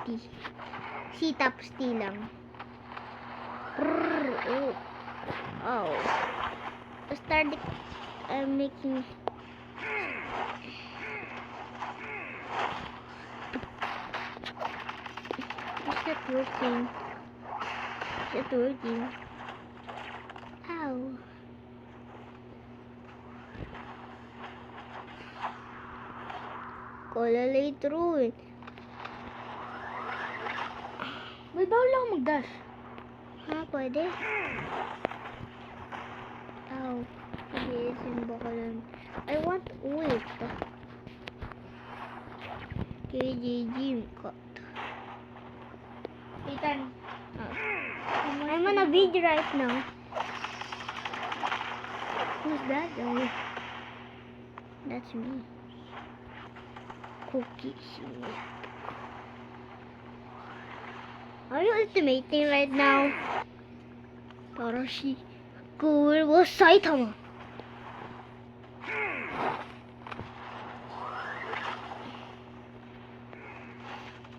T. C tapos T lang. Oh. Oh. Start making. It's not working. It's not working. Ow. Kulalay through it. May bawal lang mag-dash. Ha, pwede? Ow. Isimba ko lang. I want ult. KJG cut. Ethan. I'm on a video right now. Who's that guy? That's me. Cookies. Are you ultimating right now? Tarashi. Cool was Saitama.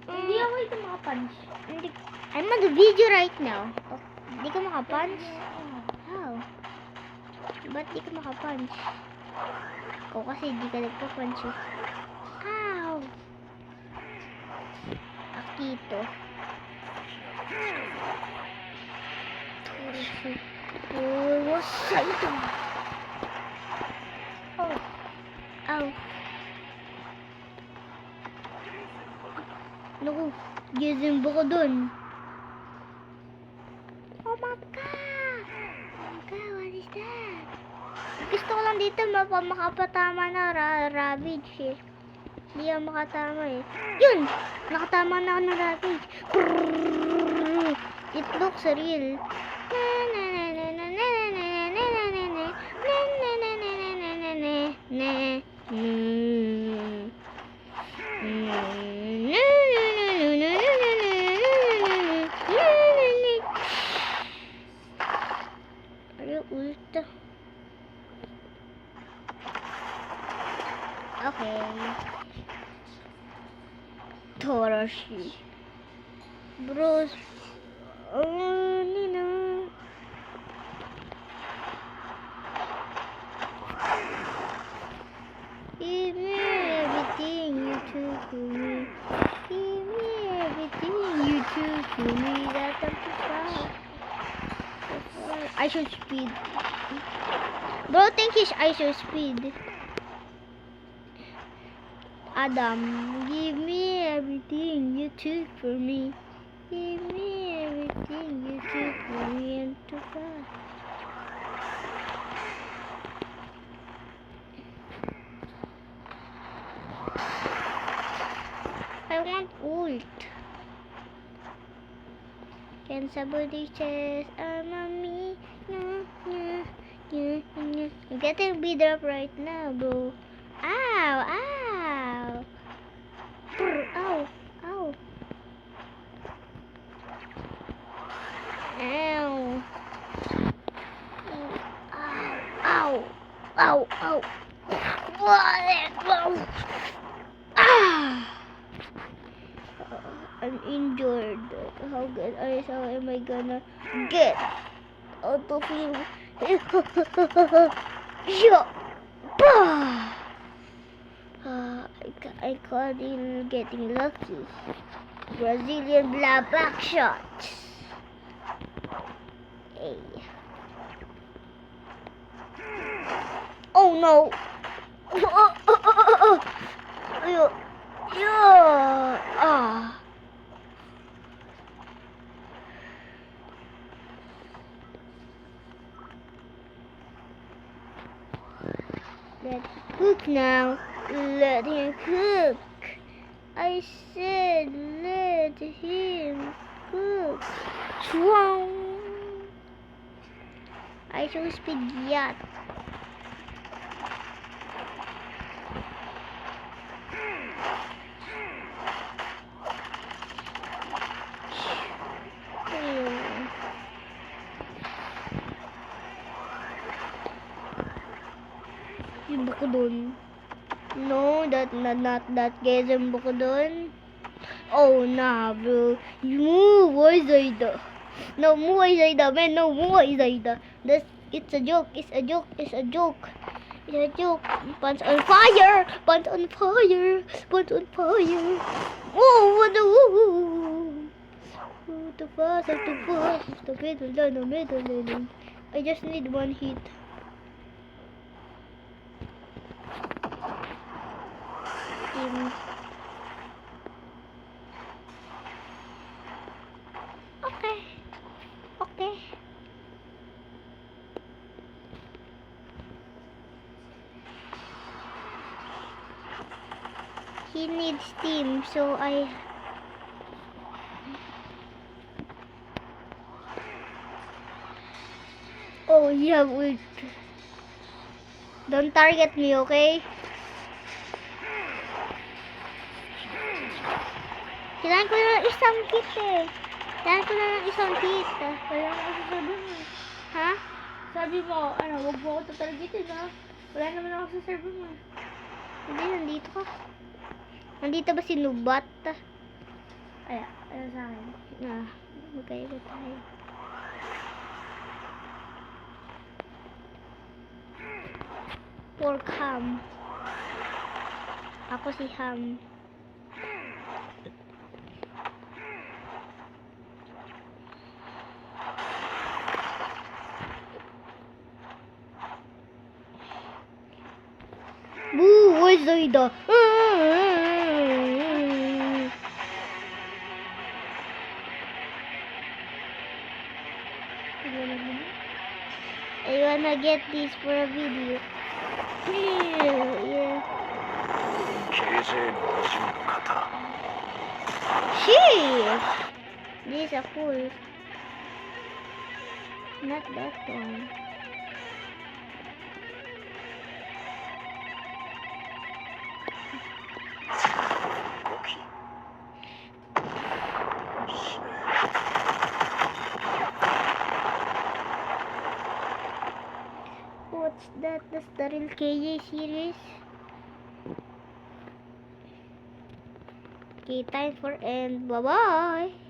Hindi ako ito makapunch. I'm on the video right now. Hindi ka makapunch? How? Ba't di ka makapunch? Ikaw kasi di ka nagpapunch eh. How? Akito. Oh, what's Saitama? Oh. Ow. Naku, gising ba ko dun? Oh my god! Oh my god, what is that? Gusto ko lang dito makapatama na Ravage eh. Hindi ako makatama eh. Yun! Nakatama na ako ng Ravage. It looks real. Ult. Okay. Tarashi. Bros. Nina. Give me everything you took from me. Give me everything you took from me. That's up to far. I should speed. Bro, think he's I should speed. Adam, give me everything you took from me. Give me everything you took from me and too fast. I want ult. Can somebody chase me? I'm getting beat up right now, bro. Ow, ow. Ow, ow. Ow. Ow, ow, ow. What? Ah. I'm injured. How am I gonna get out of here? Yeah. I caught him getting lucky. Brazilian back shots. Hey. Oh no. Yeah. Ah. Let's cook now. Let him cook. I said let him cook. Swung. I should speed yacht. Yung buko dun. No, not that. Guys, yung buko dun. Oh nah, bro. You Muay Zaida. No Muay Zaida, man. No Muay Zaida. It's a joke. It's a joke. It's a joke. It's a joke. Pants on fire. Pants on fire. Pants on fire. Oh, what the the fast, the fast, the middle. I just need one hit. Okay. Okay. He needs steam, so I... Oh, yeah, wait. Don't target me, okay? Kailangan ko na ng isang hit eh. Kailangan ko na ng isang hit. Kaya nga sasabihin mo. Ha? Sabi mo, ano, wag mo ako tatargetin ha. Wala naman ako sa server mo. Hindi, nandito ka. Nandito ba si Nubat? Ay, ayun sa akin. Magkaiba tayo. Pork ham. Ako si Ham. Boo! Where's Zoida? I wanna get this for a video. Yeah. 形勢の維持の方 Sheesh! This is a fool. Not that one. What's that? That's the real KJ series. Okay, time for end. Bye bye.